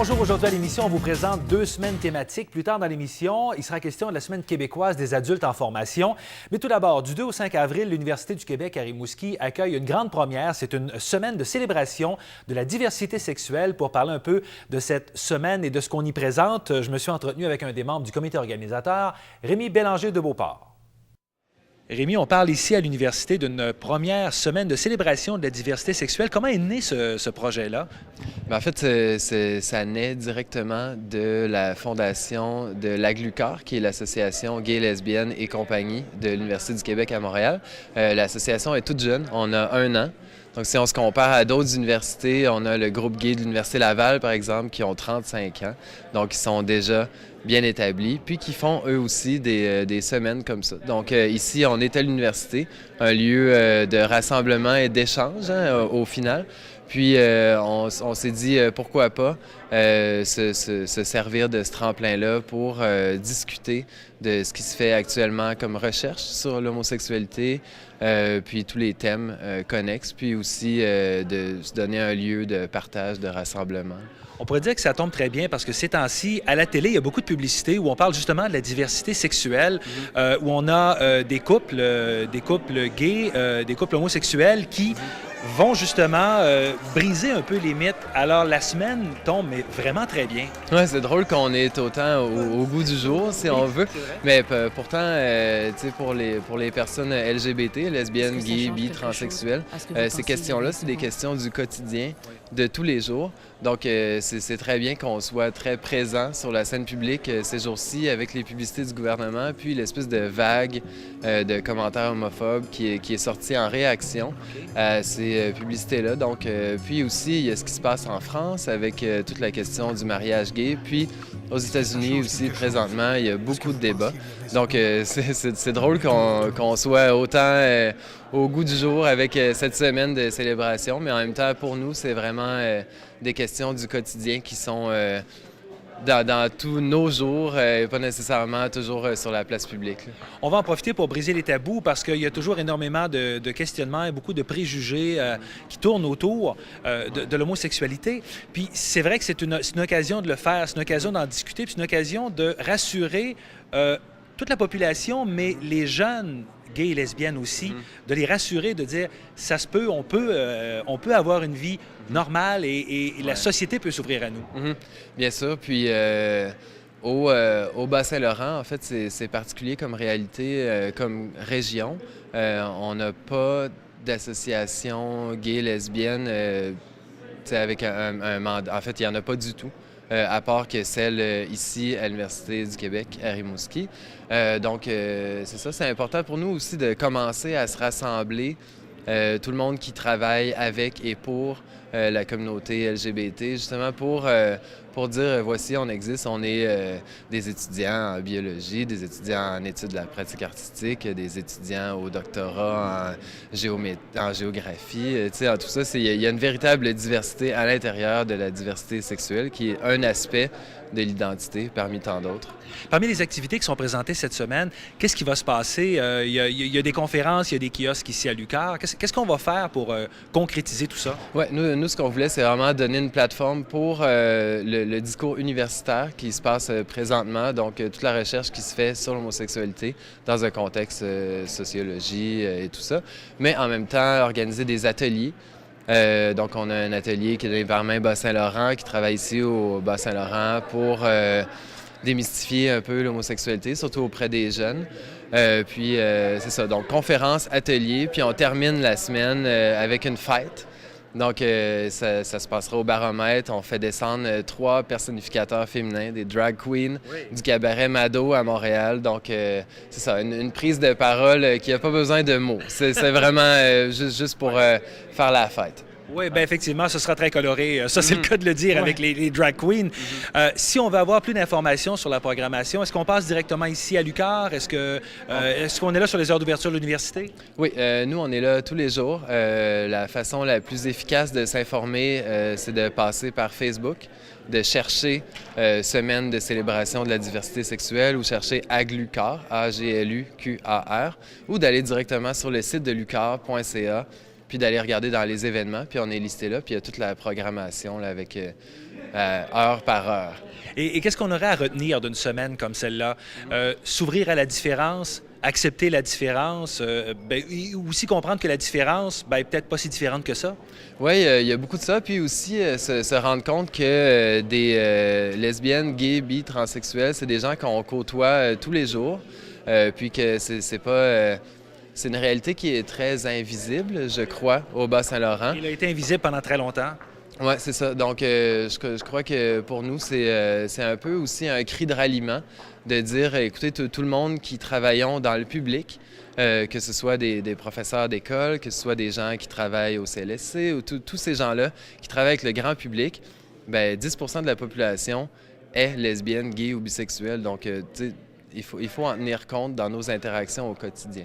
Bonjour, aujourd'hui à l'émission, on vous présente 2 semaines thématiques. Plus tard dans l'émission, il sera question de la Semaine québécoise des adultes en formation. Mais tout d'abord, du 2 au 5 avril, l'Université du Québec à Rimouski accueille une grande première. C'est une semaine de célébration de la diversité sexuelle. Pour parler un peu de cette semaine et de ce qu'on y présente, je me suis entretenu avec un des membres du comité organisateur, Rémi Bélanger de Beauport. Rémi, on parle ici à l'université d'une première semaine de célébration de la diversité sexuelle. Comment est né ce projet-là? En fait, ça naît directement de la fondation de l'AGLUCAR, qui est l'association gay, lesbienne et compagnie de l'Université du Québec à Montréal. L'association est toute jeune, on a 1 an. Donc, si on se compare à d'autres universités, on a le groupe gay de l'Université Laval, par exemple, qui ont 35 ans. Donc, ils sont déjà bien établis, puis qui font eux aussi des semaines comme ça. Donc, ici, on est à l'université, un lieu de rassemblement et d'échange au final. Puis, on s'est dit, pourquoi pas se servir de ce tremplin-là pour discuter de ce qui se fait actuellement comme recherche sur l'homosexualité, puis tous les thèmes connexes, puis aussi de se donner un lieu de partage, de rassemblement. On pourrait dire que ça tombe très bien parce que ces temps-ci, à la télé, il y a beaucoup de publicités où on parle justement de la diversité sexuelle, où on a des couples gays, des couples homosexuels qui vont justement briser un peu les mythes. Alors, la semaine tombe mais vraiment très bien. Oui, c'est drôle qu'on est autant au goût du jour, si on veut. Mais pourtant, tu sais, pour les personnes LGBT, lesbiennes, gays, bi, transsexuelles, ces questions-là, c'est des questions du quotidien, de tous les jours. Donc, c'est très bien qu'on soit très présent sur la scène publique ces jours-ci avec les publicités du gouvernement, puis l'espèce de vague de commentaires homophobes qui est sortie en réaction à ces publicités-là. Donc, puis aussi, il y a ce qui se passe en France avec toute la question du mariage gay. Puis, aux États-Unis aussi, présentement, il y a beaucoup de débats. Donc, c'est drôle qu'on soit autant au goût du jour avec cette semaine de célébration, mais en même temps, pour nous, c'est vraiment des questions du quotidien qui sont dans tous nos jours, et pas nécessairement toujours sur la place publique. On va en profiter pour briser les tabous parce qu'il y a toujours énormément de questionnements et beaucoup de préjugés qui tournent autour de l'homosexualité. Puis c'est vrai que c'est une occasion de le faire, c'est une occasion d'en discuter, puis c'est une occasion de rassurer toute la population, mais les jeunes gays et lesbiennes aussi, de les rassurer, de dire ça se peut, on peut avoir une vie normale et la société peut s'ouvrir à nous. Bien sûr, puis au Bas-Saint-Laurent, en fait, c'est particulier comme réalité, comme région. On n'a pas d'association gay, lesbienne, avec un mandat. En fait, il n'y en a pas du tout. À part que celle ici à l'Université du Québec, à Rimouski. Donc, c'est ça, c'est important pour nous aussi de commencer à se rassembler, tout le monde qui travaille avec et pour la communauté LGBT, justement pour dire, voici, on existe, on est des étudiants en biologie, des étudiants en études de la pratique artistique, des étudiants au doctorat en géographie. En tout ça, il y a une véritable diversité à l'intérieur de la diversité sexuelle qui est un aspect de l'identité parmi tant d'autres. Parmi les activités qui sont présentées cette semaine, qu'est-ce qui va se passer? Il y a des conférences, il y a des kiosques ici à l'UQAR. Qu'est-ce qu'on va faire pour concrétiser tout ça? Oui, nous, ce qu'on voulait, c'est vraiment donner une plateforme pour le discours universitaire qui se passe présentement, donc toute la recherche qui se fait sur l'homosexualité dans un contexte sociologie et tout ça, mais en même temps organiser des ateliers. Donc, on a un atelier qui est donné par Main Bas-Saint-Laurent, qui travaille ici au Bas-Saint-Laurent pour démystifier un peu l'homosexualité, surtout auprès des jeunes. Puis, c'est ça, donc conférence, atelier, puis on termine la semaine avec une fête. Donc, ça se passera au baromètre. On fait descendre 3 personnificateurs féminins, des drag queens du cabaret Mado à Montréal. Donc, c'est ça, une prise de parole qui n'a pas besoin de mots. C'est vraiment juste pour faire la fête. Oui, bien effectivement, ce sera très coloré. Ça, c'est le cas de le dire avec les drag queens. Si on veut avoir plus d'informations sur la programmation, est-ce qu'on passe directement ici à l'UQAR? Est-ce qu'on est là sur les heures d'ouverture de l'université? Oui, nous, on est là tous les jours. La façon la plus efficace de s'informer, c'est de passer par Facebook, de chercher Semaine de célébration de la diversité sexuelle ou chercher AGLUQAR, A-G-L-U-Q-A-R, ou d'aller directement sur le site de lucar.ca puis d'aller regarder dans les événements, puis on est listé là, puis il y a toute la programmation là, avec heure par heure. Et qu'est-ce qu'on aurait à retenir d'une semaine comme celle-là? S'ouvrir à la différence, accepter la différence, et aussi comprendre que la différence, est peut-être pas si différente que ça. Oui, il y a beaucoup de ça. Puis aussi, se rendre compte que des lesbiennes, gays, bi, transsexuels, c'est des gens qu'on côtoie tous les jours. Puis que c'est pas... c'est une réalité qui est très invisible, je crois, au Bas-Saint-Laurent. Il a été invisible pendant très longtemps. Oui, c'est ça. Donc, je crois que pour nous, c'est un peu aussi un cri de ralliement de dire, écoutez, tout le monde qui travaillons dans le public, que ce soit des professeurs d'école, que ce soit des gens qui travaillent au CLSC, ou tous ces gens-là qui travaillent avec le grand public, 10 de la population est lesbienne, gay ou bisexuelle. Donc, il faut en tenir compte dans nos interactions au quotidien.